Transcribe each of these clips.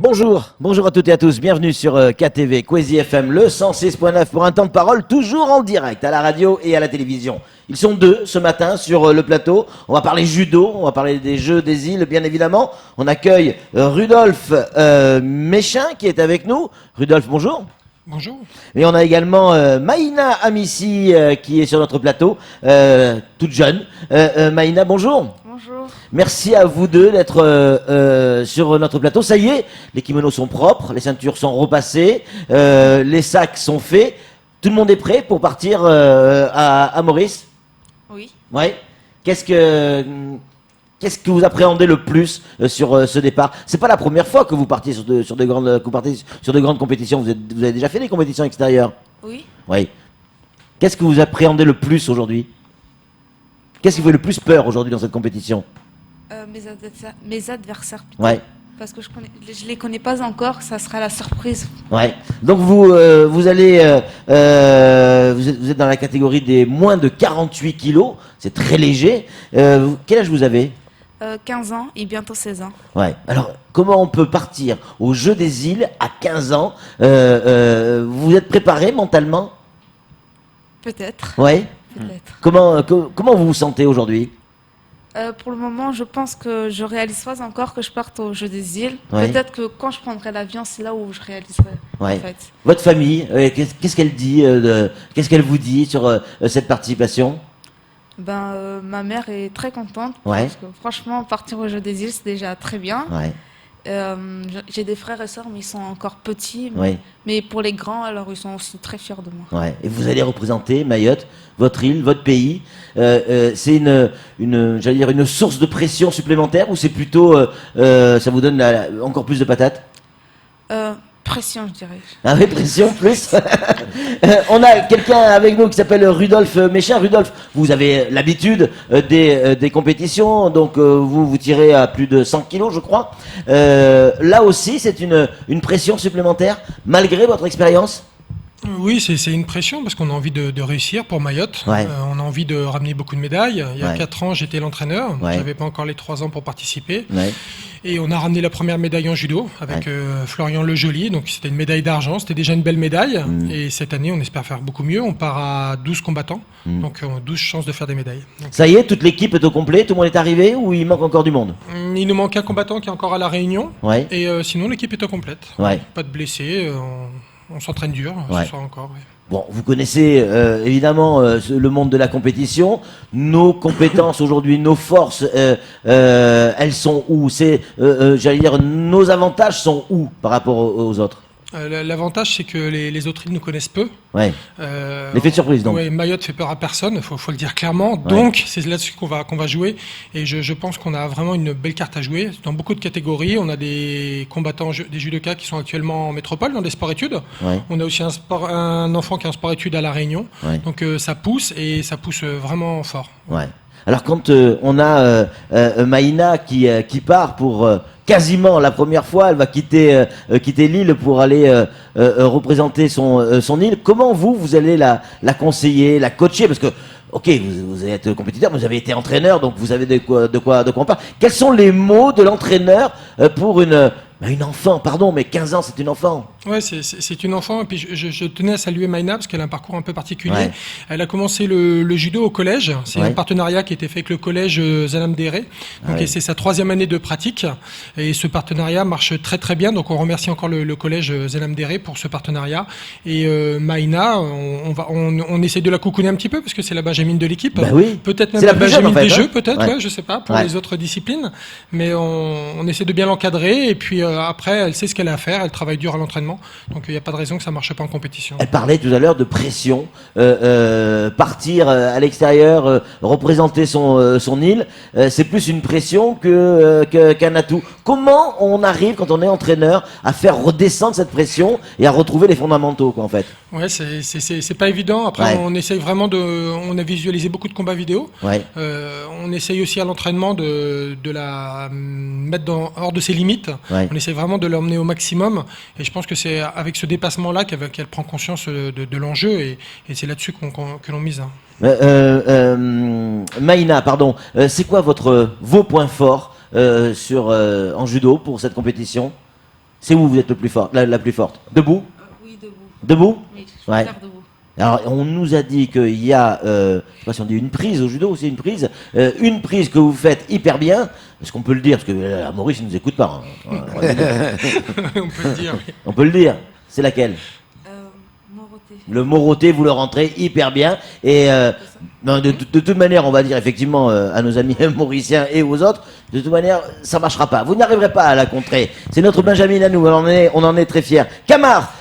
Bonjour à toutes et à tous, bienvenue sur KTV, Kwezi FM, le 106.9 pour un temps de parole toujours en direct à la radio et à la télévision. Ils sont deux ce matin sur le plateau, on va parler judo, on va parler des Jeux des îles bien évidemment. On accueille Rudolf Méchin qui est avec nous. Rudolf, bonjour. Bonjour. Et on a également Maïna Amissi qui est sur notre plateau, toute jeune. Maïna, bonjour. Bonjour. Merci à vous deux d'être sur notre plateau. Ça y est, les kimonos sont propres, les ceintures sont repassées, les sacs sont faits. Tout le monde est prêt pour partir à Maurice? Oui. Ouais. Qu'est-ce que vous appréhendez le plus sur ce départ? C'est pas la première fois que vous partiez sur de grandes compétitions. Vous avez déjà fait des compétitions extérieures? Oui. Oui. Qu'est-ce que vous appréhendez le plus aujourd'hui? Qu'est-ce qui vous fait le plus peur aujourd'hui dans cette compétition? Mes adversaires. Plutôt. Ouais. Parce que je les connais pas encore, ça sera la surprise. Ouais. Donc vous êtes dans la catégorie des moins de 48 kilos. C'est très léger. Quel âge vous avez? 15 ans et bientôt 16 ans. Ouais. Alors, comment on peut partir aux Jeux des îles à 15 ans? Vous êtes préparé mentalement? Peut-être. Ouais. Peut-être. Comment vous vous sentez aujourd'hui? Pour le moment, je pense que je réalise pas encore que je parte aux Jeux des îles. Ouais. Peut-être que quand je prendrai l'avion, c'est là où je réaliserai. Ouais. En fait. Votre famille, qu'est-ce qu'elle dit qu'est-ce qu'elle vous dit sur cette participation? Ma mère est très contente. Ouais. Parce que franchement, partir aux Jeux des îles, c'est déjà très bien. Ouais. J'ai des frères et sœurs, mais ils sont encore petits. Ouais. Mais pour les grands, alors ils sont aussi très fiers de moi. Ouais. Et vous allez représenter Mayotte, votre île, votre pays. C'est j'allais dire une source de pression supplémentaire ou c'est plutôt ça vous donne encore plus de patates? Pression, je dirais. Ah oui, pression plus. On a quelqu'un avec nous qui s'appelle Rudolf Méchin. Rudolf, vous avez l'habitude des compétitions, donc vous tirez à plus de 100 kilos, je crois. Là aussi, c'est une pression supplémentaire, malgré votre expérience? Oui, c'est une pression parce qu'on a envie de réussir pour Mayotte. Ouais. On a envie de ramener beaucoup de médailles. Il y a 4 ans, j'étais l'entraîneur. Ouais. J'avais pas encore les 3 ans pour participer. Ouais. Et on a ramené la première médaille en judo avec Florian Lejoli. Donc c'était une médaille d'argent. C'était déjà une belle médaille. Et cette année, on espère faire beaucoup mieux. On part à 12 combattants. Donc 12 chances de faire des médailles. Donc, Ça y est, toute l'équipe est au complet, tout le monde est arrivé ou il manque encore du monde? il nous manque un combattant qui est encore à la Réunion. Ouais. Et sinon, l'équipe est au complète. Ouais. Pas de blessés. On s'entraîne dur Ouais. ce soir encore. Ouais. Bon, vous connaissez évidemment le monde de la compétition. Nos compétences aujourd'hui, nos forces, elles sont où? J'allais dire, nos avantages sont où par rapport aux autres? L'avantage, c'est que les autres îles nous connaissent peu. Ouais. L'effet de surprise, donc. Ouais, Mayotte fait peur à personne, faut le dire clairement. Donc, c'est là-dessus qu'on va jouer. Et je pense qu'on a vraiment une belle carte à jouer. Dans beaucoup de catégories, on a des combattants, des judokas qui sont actuellement en métropole, dans des sports-études. Ouais. On a aussi un enfant qui est en sport-études à La Réunion. Ouais. Donc, ça pousse et ça pousse vraiment fort. Ouais. Alors quand on a Maïna qui part pour quasiment la première fois, elle va quitter l'île pour aller représenter son île. Comment vous allez la conseiller, la coacher? Parce que ok, vous êtes compétiteur, mais vous avez été entraîneur, donc vous savez de quoi on parle. Quels sont les mots de l'entraîneur pour une enfant, pardon, mais 15 ans, c'est une enfant. Ouais, c'est une enfant. Et puis je tenais à saluer Maïna parce qu'elle a un parcours un peu particulier. Ouais. Elle a commencé le judo au collège. C'est un partenariat qui a été fait avec le collège Zanam Déré. Donc et c'est sa 3e année de pratique. Et ce partenariat marche très très bien. Donc on remercie encore le collège Zanam Déré pour ce partenariat. Et Maïna, on essaie de la coucouner un petit peu parce que c'est la benjamine de l'équipe. Bah oui. Peut-être même C'est la la plus jeune, benjamine en fait, des hein. jeux, peut-être. Ouais. Ouais, je sais pas pour Ouais. les autres disciplines. Mais on essaie de bien l'encadrer. Et puis après, elle sait ce qu'elle a à faire. Elle travaille dur à l'entraînement. Donc il n'y a pas de raison que ça marche pas en compétition. Elle parlait tout à l'heure de pression, partir à l'extérieur, représenter son île, c'est plus une pression qu'un atout. Comment on arrive, quand on est entraîneur, à faire redescendre cette pression et à retrouver les fondamentaux, quoi, en fait? Ouais, c'est pas évident. Après, Ouais. on essaye vraiment on a visualisé beaucoup de combats vidéo. Ouais. On essaye aussi à l'entraînement de la mettre hors de ses limites. Ouais. On essaye vraiment de l'emmener au maximum. Et je pense que c'est avec ce dépassement-là qu'elle prend conscience de l'enjeu et c'est là-dessus que l'on mise. Maïna, pardon, c'est quoi vos points forts en judo pour cette compétition? C'est où vous êtes le plus fort, la plus forte? Debout? Oui, debout. Debout? Oui, je Ouais. préfère debout. Alors, on nous a dit qu'il y a, je sais pas si on dit une prise au judo, c'est une prise que vous faites hyper bien. Est-ce qu'on peut le dire? Parce que Maurice ne nous écoute pas. Hein. On peut le dire. Oui. On peut le dire. C'est laquelle? Moroté. Le Moroté, vous le rentrez hyper bien. Et de toute manière, on va dire effectivement à nos amis mauriciens et aux autres, de toute manière, ça marchera pas. Vous n'arriverez pas à la contrer. C'est notre Benjamin à nous. On en est très fiers. Camar,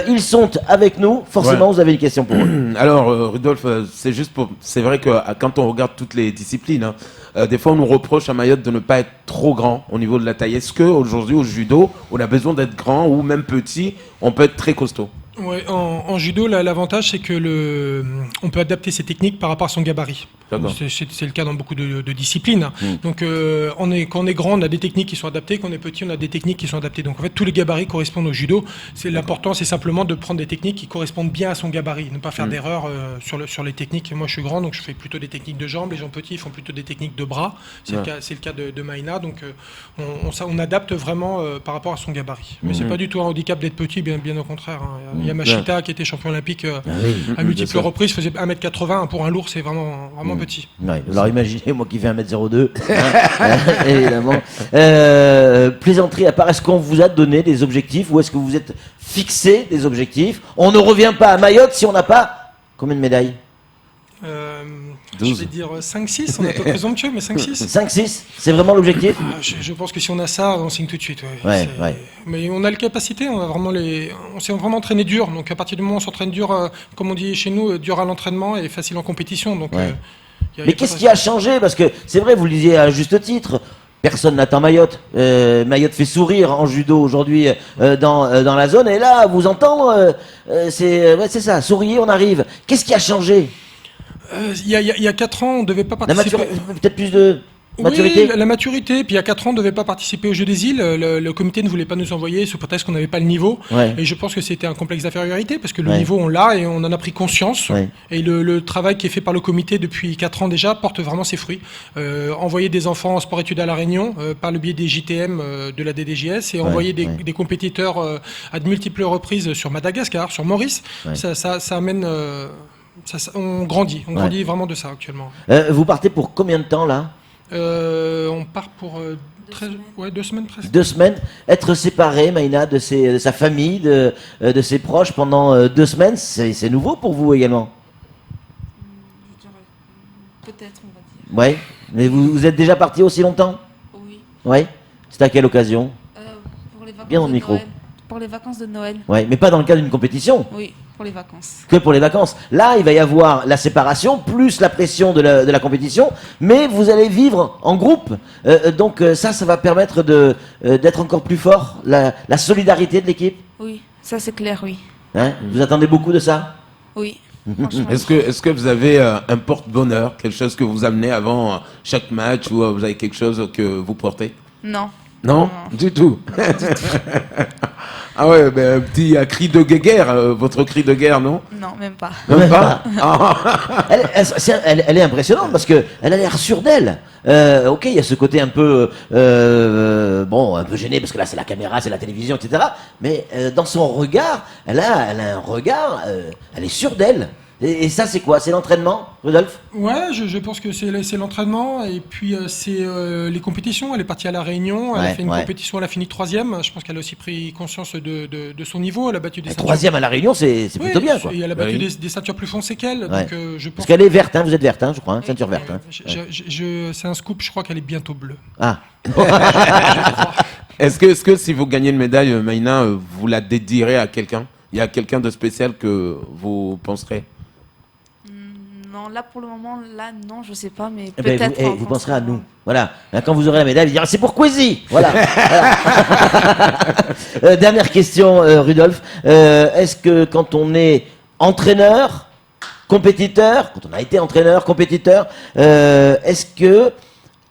ils sont avec nous. Forcément, vous avez une question pour eux. Alors, Rudolf, c'est vrai que quand on regarde toutes les disciplines, hein, des fois on nous reproche à Mayotte de ne pas être trop grand au niveau de la taille. Est-ce qu'aujourd'hui au judo, on a besoin d'être grand ou même petit, on peut être très costaud? Ouais, en judo, l'avantage, c'est que on peut adapter ses techniques par rapport à son gabarit. D'accord. C'est le cas dans beaucoup de disciplines. Donc, quand on est grand, on a des techniques qui sont adaptées. Quand on est petit, on a des techniques qui sont adaptées. Donc, en fait, tous les gabarits correspondent au judo. L'important, c'est simplement de prendre des techniques qui correspondent bien à son gabarit. Ne pas faire d'erreur sur les techniques. Moi, je suis grand, donc je fais plutôt des techniques de jambes. Les gens petits font plutôt des techniques de bras. C'est le cas de Maïna. Donc, on adapte vraiment par rapport à son gabarit. Mais c'est pas du tout un handicap d'être petit, bien au contraire. Hein. Il y a Machita qui était champion olympique à multiples reprises, faisait 1m80. Pour un lourd, c'est vraiment petit. Ouais, alors imaginez, moi qui fais 1m02, évidemment. Plaisanterie à part, est-ce qu'on vous a donné des objectifs ou est-ce que vous êtes fixé des objectifs? On ne revient pas à Mayotte si on n'a pas combien de médailles? Je vais dire 5-6, on est un peu présomptueux, mais 5-6. 5-6, c'est vraiment l'objectif? Je pense que si on a ça, on signe tout de suite. Ouais. Mais on a la capacité, on s'est vraiment entraîné dur. Donc à partir du moment où on s'entraîne dur, comme on dit chez nous, dur à l'entraînement et facile en compétition. Donc, mais qu'est-ce qui a changé? Parce que c'est vrai, vous le disiez à juste titre. Personne n'attend Mayotte. Mayotte fait sourire en judo aujourd'hui dans la zone. Et là, vous entendre, c'est ça, souriez, on arrive. Qu'est-ce qui a changé? Il y a 4 ans, on ne devait pas participer. Peut-être plus de maturité? Oui, la maturité. Puis il y a 4 ans, on ne devait pas participer aux Jeux des îles. Le comité ne voulait pas nous envoyer sous prétexte qu'on n'avait pas le niveau. Ouais. Et je pense que c'était un complexe d'infériorité parce que le niveau, on l'a et on en a pris conscience. Ouais. Et le travail qui est fait par le comité depuis 4 ans déjà porte vraiment ses fruits. Envoyer des enfants en sport-études à La Réunion par le biais des JTM de la DDJS et envoyer des compétiteurs à de multiples reprises sur Madagascar, sur Maurice. Ça amène... on grandit vraiment de ça actuellement. Vous partez pour combien de temps là? On part pour 2 semaines presque. 2 semaines. Être séparé, Maïna, de sa famille, de ses proches pendant 2 semaines, c'est nouveau pour vous également? Peut-être, on va dire. Ouais. Mais vous êtes déjà parti aussi longtemps? Oui. Ouais. C'était à quelle occasion? Pour les vacances Bien dans le de micro. Noël. Pour les vacances de Noël. Ouais, mais pas dans le cadre d'une compétition. Oui, pour les vacances. Que pour les vacances. Là, il va y avoir la séparation, plus la pression de la compétition, mais vous allez vivre en groupe. Donc ça va permettre d'être encore plus fort, la solidarité de l'équipe. Oui, ça c'est clair, oui. Hein? Vous attendez beaucoup de ça? Oui. Franchement. Est-ce que vous avez un porte-bonheur, quelque chose que vous amenez avant chaque match ou vous avez quelque chose que vous portez? Non. Non, du tout. Ah ouais, ben, un petit cri de guerre, votre cri de guerre, non? Non, même pas. Même pas? Elle est impressionnante parce que elle a l'air sûre d'elle. Ok, il y a ce côté un peu un peu gêné parce que là c'est la caméra, c'est la télévision, etc. Mais dans son regard, elle a un regard, elle est sûre d'elle. Et ça, c'est quoi? C'est l'entraînement, Rudolf? Ouais, je pense que c'est l'entraînement et puis c'est les compétitions. Elle est partie à La Réunion, elle a fait une compétition, elle a fini 3e. Je pense qu'elle a aussi pris conscience de son niveau. Elle a battu des ceintures. 3e à La Réunion, c'est plutôt bien, quoi. Et elle a battu des ceintures plus foncées qu'elle. Ouais. Donc, je pense parce qu'elle est verte, hein, vous êtes verte, hein, je crois, hein, ceinture verte. Hein. C'est un scoop, je crois qu'elle est bientôt bleue. Ah. Est-ce que si vous gagnez une médaille, Maïna, vous la dédierez à quelqu'un? Il y a quelqu'un de spécial que vous penserez? Non, là pour le moment, là non, je sais pas, mais Eh ben, peut-être. vous penserez à nous. Voilà. Là, quand vous aurez la médaille, vous direz c'est pour Kwesi. Voilà. Dernière question, Rudolf. Est-ce que quand on est entraîneur, compétiteur, quand on a été entraîneur, compétiteur, est-ce que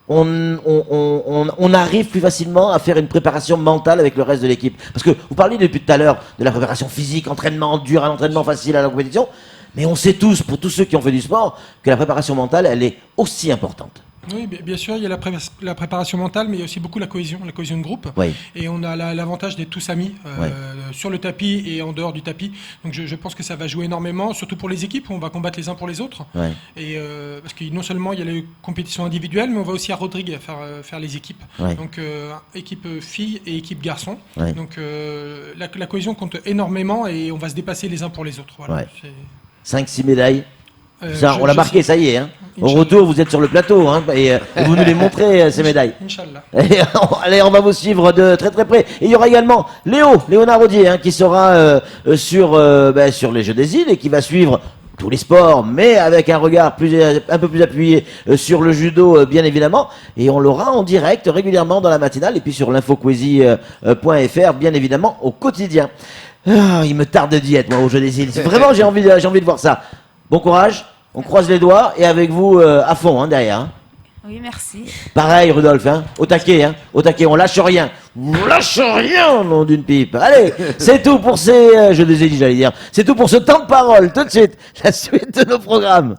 on arrive plus facilement à faire une préparation mentale avec le reste de l'équipe? Parce que vous parliez depuis tout à l'heure de la préparation physique, entraînement dur à l'entraînement, facile à la compétition. Mais on sait tous, pour tous ceux qui ont fait du sport, que la préparation mentale, elle est aussi importante. Oui, bien sûr, il y a la préparation mentale, mais il y a aussi beaucoup la cohésion de groupe. Oui. Et on a l'avantage d'être tous amis sur le tapis et en dehors du tapis. Donc je pense que ça va jouer énormément, surtout pour les équipes, où on va combattre les uns pour les autres. Ouais. Et parce que non seulement il y a les compétitions individuelles, mais on va aussi à Rodrigue faire les équipes. Ouais. Donc équipe filles et équipe garçons. Ouais. Donc la cohésion compte énormément et on va se dépasser les uns pour les autres. Voilà. Ouais. 5-6 médailles. Ça, on l'a marqué, sais. ça y est. Hein. Au Inch'Allah. retour, vous êtes sur le plateau hein, et vous nous les montrez, ces médailles. Inch'Allah. Et, allez, on va vous suivre de très très près. Et il y aura également Léonard Rodier, hein, qui sera sur les Jeux des Îles et qui va suivre tous les sports, mais avec un regard un peu plus appuyé sur le judo, bien évidemment. Et on l'aura en direct régulièrement dans la matinale et puis sur l'infoquezy.fr, bien évidemment, au quotidien. Ah, il me tarde d'y être, moi, aux Jeux des Îles. Vraiment, j'ai envie de voir ça. Bon courage, on croise les doigts et avec vous à fond hein, derrière. Hein. Oui, merci. Pareil Rudolf, hein, au taquet, on lâche rien. On lâche rien, nom d'une pipe. Allez, c'est tout pour ces... je les ai dit, j'allais dire. C'est tout pour ce temps de parole. Tout de suite, la suite de nos programmes.